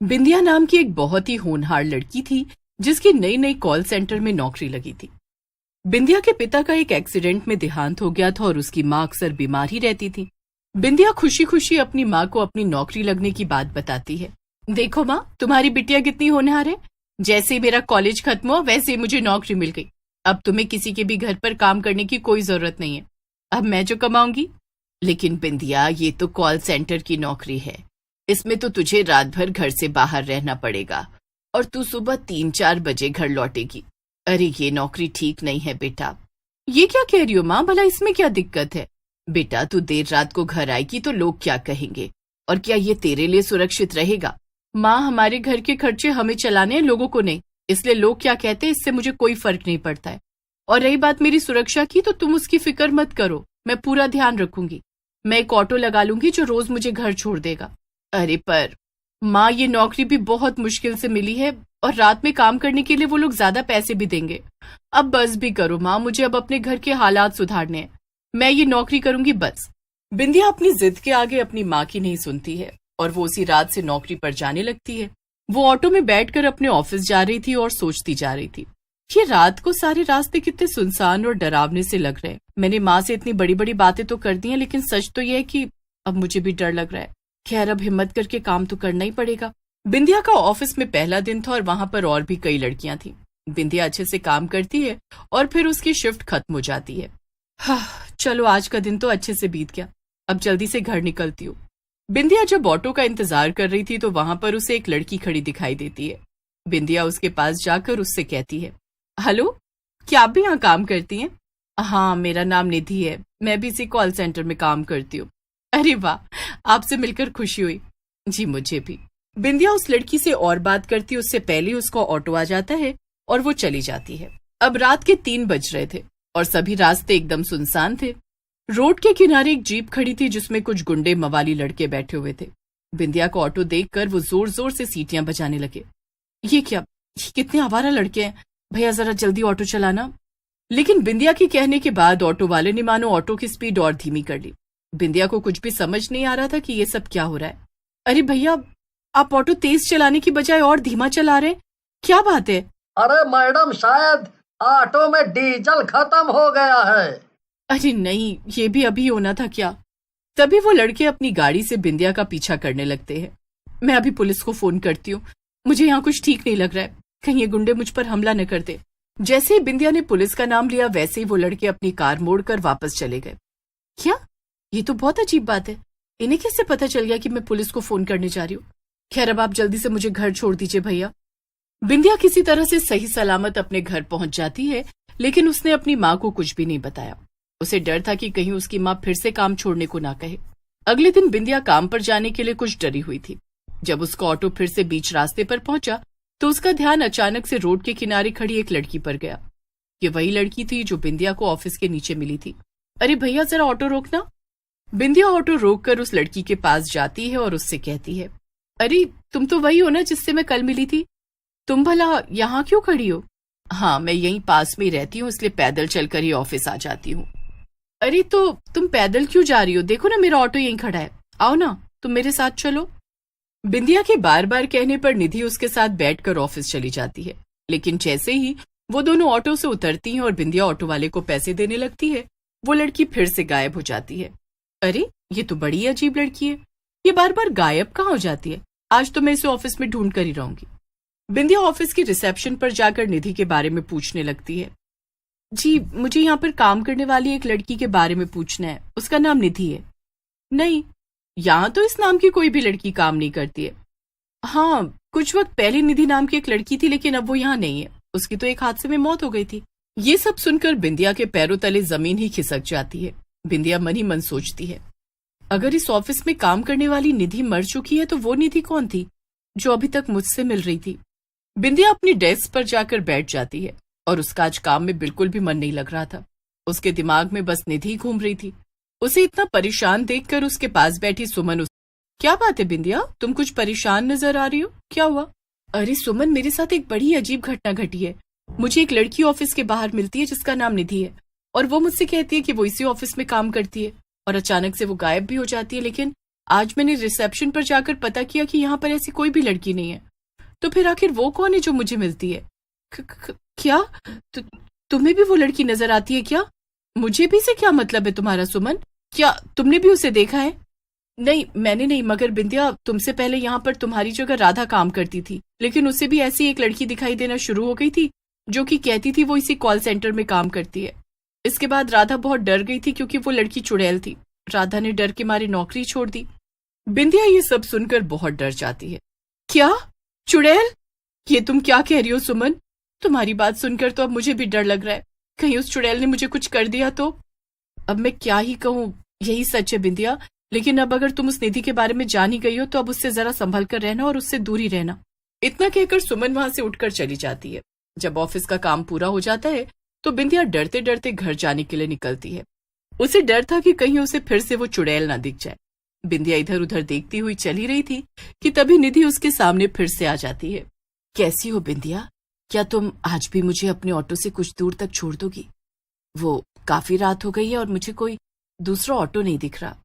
बिंदिया नाम की एक बहुत ही होनहार लड़की थी जिसकी नई नई कॉल सेंटर में नौकरी लगी थी। बिंदिया के पिता का एक एक्सीडेंट में देहांत हो गया था और उसकी माँ अक्सर बीमार ही रहती थी। बिंदिया खुशी खुशी अपनी माँ को अपनी नौकरी लगने की बात बताती है। देखो माँ, तुम्हारी बिटिया कितनी होनहार है। जैसे ही मेरा कॉलेज खत्म हुआ वैसे ही मुझे नौकरी मिल गई। अब तुम्हें किसी के भी घर पर काम करने की कोई जरूरत नहीं है। अब मैं जो कमाऊंगी। लेकिन बिंदिया, ये तो कॉल सेंटर की नौकरी है। इसमें तो तुझे रात भर घर से बाहर रहना पड़ेगा और तू सुबह 3-4 बजे घर लौटेगी। अरे ये नौकरी ठीक नहीं है बेटा। ये क्या कह रही हो माँ, भला इसमें क्या दिक्कत है। बेटा, तू देर रात को घर आएगी तो लोग क्या कहेंगे, और क्या ये तेरे लिए सुरक्षित रहेगा। माँ, हमारे घर के खर्चे हमें चलाने हैं, लोगों को नहीं। इसलिए लोग क्या कहते हैं इससे मुझे कोई फर्क नहीं पड़ता है। और रही बात मेरी सुरक्षा की, तो तुम उसकी फिक्र मत करो, मैं पूरा ध्यान रखूंगी। मैं एक ऑटो लगा लूंगी जो रोज मुझे घर छोड़ देगा। अरे पर माँ, ये नौकरी भी बहुत मुश्किल से मिली है और रात में काम करने के लिए वो लोग ज्यादा पैसे भी देंगे। अब बस भी करो माँ, मुझे अब अपने घर के हालात सुधारने हैं। मैं ये नौकरी करूंगी बस। बिंदिया अपनी जिद के आगे अपनी माँ की नहीं सुनती है और वो उसी रात से नौकरी पर जाने लगती है। वो ऑटो में बैठकर अपने ऑफिस जा रही थी और सोचती जा रही थी, ये रात को सारे रास्ते कितने सुनसान और डरावने से लग रहे हैं। मैंने माँ से इतनी बड़ी बड़ी बातें तो कर दी हैं, लेकिन सच तो यह है कि अब मुझे भी डर लग रहा है। खैर, अब हिम्मत करके काम तो करना ही पड़ेगा। बिंदिया का ऑफिस में पहला दिन था और वहां पर और भी कई लड़कियां थीं। बिंदिया अच्छे से काम करती है और फिर उसकी शिफ्ट खत्म हो जाती है। चलो, आज का दिन तो अच्छे से बीत गया। अब जल्दी से घर निकलती हूँ। बिंदिया जब ऑटो का इंतजार कर रही थी तो वहां पर उसे एक लड़की खड़ी दिखाई देती है। बिंदिया उसके पास जाकर उससे कहती है, हेलो, क्या आप भी यहाँ काम करती हैं? हाँ, मेरा नाम निधि है, मैं भी इसी कॉल सेंटर में काम करती हूँ। अरे वाह, आपसे मिलकर खुशी हुई। जी मुझे भी। बिंदिया उस लड़की से और बात करती, उससे पहले उसका ऑटो आ जाता है और वो चली जाती है। अब रात के 3 बज रहे थे और सभी रास्ते एकदम सुनसान थे। रोड के किनारे एक जीप खड़ी थी जिसमें कुछ गुंडे मवाली लड़के बैठे हुए थे। बिंदिया को ऑटो देखकर वो जोर जोर से सीटियां बजाने लगे। ये क्या, ये कितने आवारा लड़के हैं, भैया जरा जल्दी ऑटो चलाना। लेकिन बिंदिया के कहने के बाद ऑटो वाले ने मानो ऑटो की स्पीड और धीमी कर ली। बिंदिया को कुछ भी समझ नहीं आ रहा था कि ये सब क्या हो रहा है। अरे भैया, आप ऑटो तेज चलाने की बजाय और धीमा चला रहे हैं, क्या बात है? अरे मैडम, शायद ऑटो में डीजल खत्म हो गया है। अरे नहीं, ये भी अभी होना था क्या? तभी वो लड़के अपनी गाड़ी से बिंदिया का पीछा करने लगते हैं। मैं अभी पुलिस को फोन करती हूँ, मुझे यहाँ कुछ ठीक नहीं लग रहा है, कहीं ये गुंडे मुझ पर हमला न कर दे। जैसे ही बिंदिया ने पुलिस का नाम लिया वैसे ही वो लड़के अपनी कार मोड़कर वापस चले गए। क्या? ये तो बहुत अजीब बात है, इन्हें कैसे पता चल गया कि मैं पुलिस को फोन करने जा रही हूँ? खैर, अब आप जल्दी से मुझे घर छोड़ दीजिए भैया। बिंदिया किसी तरह से सही सलामत अपने घर पहुंच जाती है, लेकिन उसने अपनी माँ को कुछ भी नहीं बताया। उसे डर था कि कहीं उसकी माँ फिर से काम छोड़ने को ना कहे। अगले दिन बिंदिया काम पर जाने के लिए कुछ डरी हुई थी। जब उसका ऑटो फिर से बीच रास्ते पर पहुंचा तो उसका ध्यान अचानक से रोड के किनारे खड़ी एक लड़की पर गया। ये वही लड़की थी जो बिंदिया को ऑफिस के नीचे मिली थी। अरे भैया, जरा ऑटो रोकना। बिंदिया ऑटो रोककर उस लड़की के पास जाती है और उससे कहती है, अरे तुम तो वही हो ना जिससे मैं कल मिली थी, तुम भला यहाँ क्यों खड़ी हो? हाँ, मैं यहीं पास में ही रहती हूँ, इसलिए पैदल चलकर ही ऑफिस आ जाती हूँ। अरे तो तुम पैदल क्यों जा रही हो? देखो ना, मेरा ऑटो यहीं खड़ा है, आओ ना तुम मेरे साथ चलो। बिंदिया के बार बार कहने पर निधि उसके साथ बैठकर ऑफिस चली जाती है। लेकिन जैसे ही वो दोनों ऑटो से उतरती हैं और बिंदिया ऑटो वाले को पैसे देने लगती है, वो लड़की फिर से गायब हो जाती है। अरे ये तो बड़ी अजीब लड़की है, ये बार बार गायब कहाँ हो जाती है? आज तो मैं इसे ऑफिस में ढूंढ कर ही रहूंगी। बिंदिया ऑफिस की रिसेप्शन पर जाकर निधि के बारे में पूछने लगती है। जी, मुझे यहाँ पर काम करने वाली एक लड़की के बारे में पूछना है, उसका नाम निधि है। नहीं, यहाँ तो इस नाम की कोई भी लड़की काम नहीं करती है। हाँ, कुछ वक्त पहले निधि नाम की एक लड़की थी, लेकिन अब वो यहाँ नहीं है, उसकी तो एक हादसे में मौत हो गई थी। ये सब सुनकर बिंदिया के पैरों तले जमीन ही खिसक जाती है। बिंदिया मन ही मन सोचती है, अगर इस ऑफिस में काम करने वाली निधि मर चुकी है तो वो निधि कौन थी जो अभी तक मुझसे मिल रही थी? बिंदिया अपनी डेस्क पर जाकर बैठ जाती है और उसका आज काम में बिल्कुल भी मन नहीं लग रहा था। उसके दिमाग में बस निधि घूम रही थी। उसे इतना परेशान देखकर उसके पास बैठी सुमन क्या बात है बिंदिया, तुम कुछ परेशान नजर आ रही हो, क्या हुआ? अरे सुमन, मेरे साथ एक बड़ी अजीब घटना घटी है। मुझे एक लड़की ऑफिस के बाहर मिलती है जिसका नाम निधि है, और वो मुझसे कहती है कि वो इसी ऑफिस में काम करती है, और अचानक से वो गायब भी हो जाती है। लेकिन आज मैंने रिसेप्शन पर जाकर पता किया कि यहाँ पर ऐसी कोई भी लड़की नहीं है। तो फिर आखिर वो कौन है जो मुझे मिलती है? क्या तुम्हें भी वो लड़की नजर आती है क्या? मुझे भी से क्या मतलब है तुम्हारा सुमन? क्या तुमने भी उसे देखा है? नहीं, मैंने नहीं, मगर बिंदिया तुमसे पहले यहाँ पर तुम्हारी जगह राधा काम करती थी, लेकिन उसे भी ऐसी एक लड़की दिखाई देना शुरू हो गई थी जो कि कहती थी वो इसी कॉल सेंटर में काम करती है। इसके बाद राधा बहुत डर गई थी क्योंकि वो लड़की चुड़ैल थी। राधा ने डर के मारे नौकरी छोड़ दी। बिंदिया ये सब सुनकर बहुत डर जाती है। क्या? चुड़ैल? ये तुम क्या कह रही हो सुमन? तुम्हारी बात सुनकर तो अब मुझे भी डर लग रहा है, कहीं उस चुड़ैल ने मुझे कुछ कर दिया तो। अब मैं क्या ही कहूँ, यही सच है बिंदिया, लेकिन अब अगर तुम उस निधि के बारे में जान ही गई हो तो अब उससे जरा संभल कर रहना और उससे दूर ही रहना। इतना कहकर सुमन वहां से उठकर चली जाती है। जब ऑफिस का काम पूरा हो जाता है तो बिंदिया डरते डरते घर जाने के लिए निकलती है। उसे डर था कि कहीं उसे फिर से वो चुड़ैल ना दिख जाए। बिंदिया इधर उधर देखती हुई चली रही थी कि तभी निधि उसके सामने फिर से आ जाती है। कैसी हो बिंदिया? क्या तुम आज भी मुझे अपने ऑटो से कुछ दूर तक छोड़ दोगी? वो काफी रात हो गई है और मुझे कोई दूसरा ऑटो नहीं दिख रहा।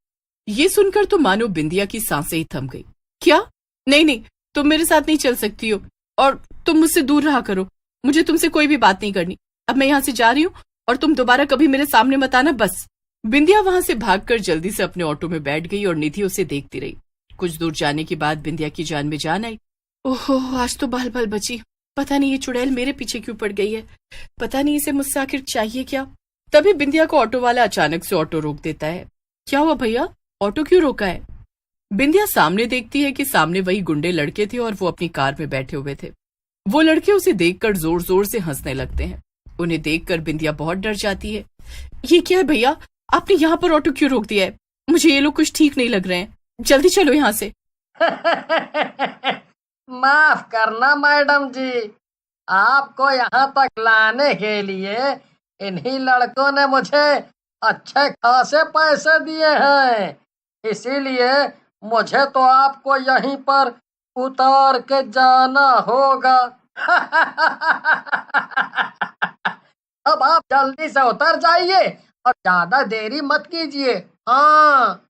ये सुनकर तो मानो बिंदिया की सांसें ही थम गई। क्या? नहीं नहीं, तुम मेरे साथ नहीं चल सकती हो और तुम मुझसे दूर रहा करो। मुझे तुमसे कोई भी बात नहीं करनी। अब मैं यहाँ से जा रही हूँ और तुम दोबारा कभी मेरे सामने मत आना, बस। बिंदिया वहां से भागकर जल्दी से अपने ऑटो में बैठ गई और निधि उसे देखती रही। कुछ दूर जाने के बाद बिंदिया की जान में जान आई। ओहो, आज तो बाल बाल बची। पता नहीं ये चुड़ैल मेरे पीछे क्यों पड़ गई है। पता नहीं इसे मुझसे आखिर चाहिए क्या। तभी बिंदिया को ऑटो वाला अचानक से ऑटो रोक देता है। क्या हुआ भैया, ऑटो क्यों रोका है? बिंदिया सामने देखती है कि सामने वही गुंडे लड़के थे और वो अपनी कार में बैठे हुए थे। वो लड़के उसे देखकर जोर जोर से हंसने लगते हैं। उन्हें देखकर बिंदिया बहुत डर जाती है। ये क्या है भैया, आपने यहाँ पर ऑटो क्यों रोक दिया है? मुझे ये लोग कुछ ठीक नहीं लग रहे हैं, जल्दी चलो यहाँ से। माफ करना मैडम जी, आपको यहाँ तक लाने के लिए इन्हीं लड़कों ने मुझे अच्छे खासे पैसे दिए हैं, इसीलिए मुझे तो आपको यहीं पर उतार के जाना होगा। अब आप जल्दी से उतर जाइए और ज्यादा देरी मत कीजिए। हाँ।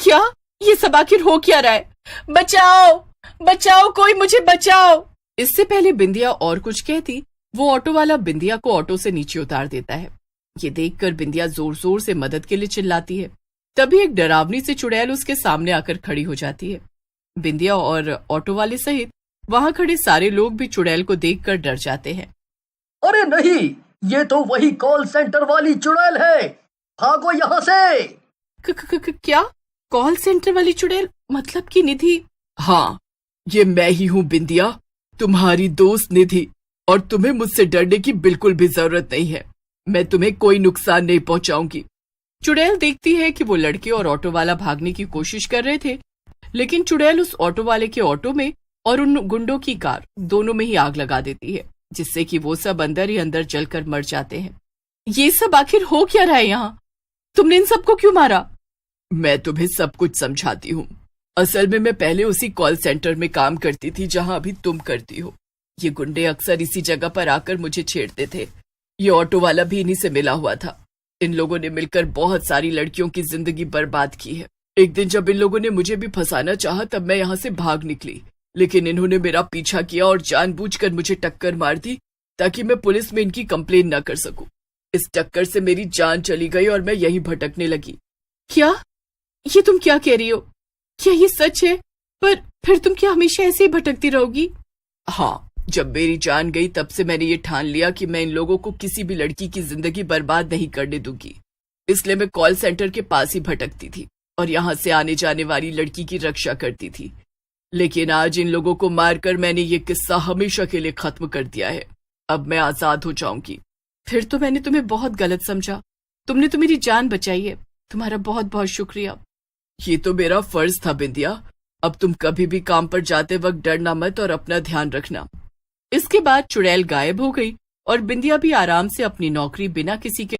क्या? ये सब आखिर हो क्या रहा है? बचाओ बचाओ, कोई मुझे बचाओ। इससे पहले बिंदिया और कुछ कहती, वो ऑटो वाला बिंदिया को ऑटो से नीचे उतार देता है। ये देखकर बिंदिया जोर जोर से मदद के लिए चिल्लाती है। तभी एक डरावनी सी चुड़ैल उसके सामने आकर खड़ी हो जाती है। बिंदिया और ऑटो वाले सहित वहां खड़े सारे लोग भी चुड़ैल को देखकर डर जाते हैं। अरे नहीं, ये तो वही कॉल सेंटर वाली चुड़ैल है, भागो यहाँ से। क्या? कॉल सेंटर वाली चुड़ैल? मतलब कि निधि? हाँ, ये मैं ही हूँ बिंदिया, तुम्हारी दोस्त निधि, और तुम्हें मुझसे डरने की बिल्कुल भी जरूरत नहीं है। मैं तुम्हें कोई नुकसान नहीं पहुंचाऊंगी। चुड़ैल देखती है कि वो लड़के और ऑटो वाला भागने की कोशिश कर रहे थे, लेकिन चुड़ैल उस ऑटो वाले के ऑटो में और उन गुंडों की कार दोनों में ही आग लगा देती है, जिससे कि वो सब अंदर ही अंदर जलकर मर जाते हैं। ये सब आखिर हो क्या रहा है यहाँ? तुमने इन सबको क्यों मारा? मैं तुम्हें सब कुछ समझाती हूँ। असल में मैं पहले उसी कॉल सेंटर में काम करती थी जहाँ अभी तुम करती हो। ये गुंडे अक्सर इसी जगह पर आकर मुझे छेड़ते थे। ये ऑटो वाला भी इन्हीं से मिला हुआ था। इन लोगों ने मिलकर बहुत सारी लड़कियों की जिंदगी बर्बाद की है। एक दिन जब इन लोगों ने मुझे भी फंसाना चाहा तब मैं यहाँ से भाग निकली, लेकिन इन्होंने मेरा पीछा किया और जानबूझकर मुझे टक्कर मार दी ताकि मैं पुलिस में इनकी कंप्लेन न कर सकूं। इस टक्कर से मेरी जान चली गई और मैं यहीं भटकने लगी। क्या? ये तुम क्या कह रही हो? क्या ये सच है? पर फिर तुम क्या हमेशा ऐसे ही भटकती रहोगी? हाँ, जब मेरी जान गई तब से मैंने ये ठान लिया कि मैं इन लोगों को किसी भी लड़की की जिंदगी बर्बाद नहीं करने दूंगी। इसलिए मैं कॉल सेंटर के पास ही भटकती थी और यहाँ से आने जाने वाली लड़की की रक्षा करती थी। लेकिन आज इन लोगों को मारकर मैंने ये किस्सा हमेशा के लिए खत्म कर दिया है। अब मैं आजाद हो जाऊंगी। फिर तो मैंने तुम्हें बहुत गलत समझा। तुमने तो मेरी जान बचाई है, तुम्हारा बहुत बहुत शुक्रिया। ये तो मेरा फर्ज था बिंदिया। अब तुम कभी भी काम पर जाते वक्त डरना मत और अपना ध्यान रखना। इसके बाद चुड़ैल गायब हो गई और बिंदिया भी आराम से अपनी नौकरी बिना किसी के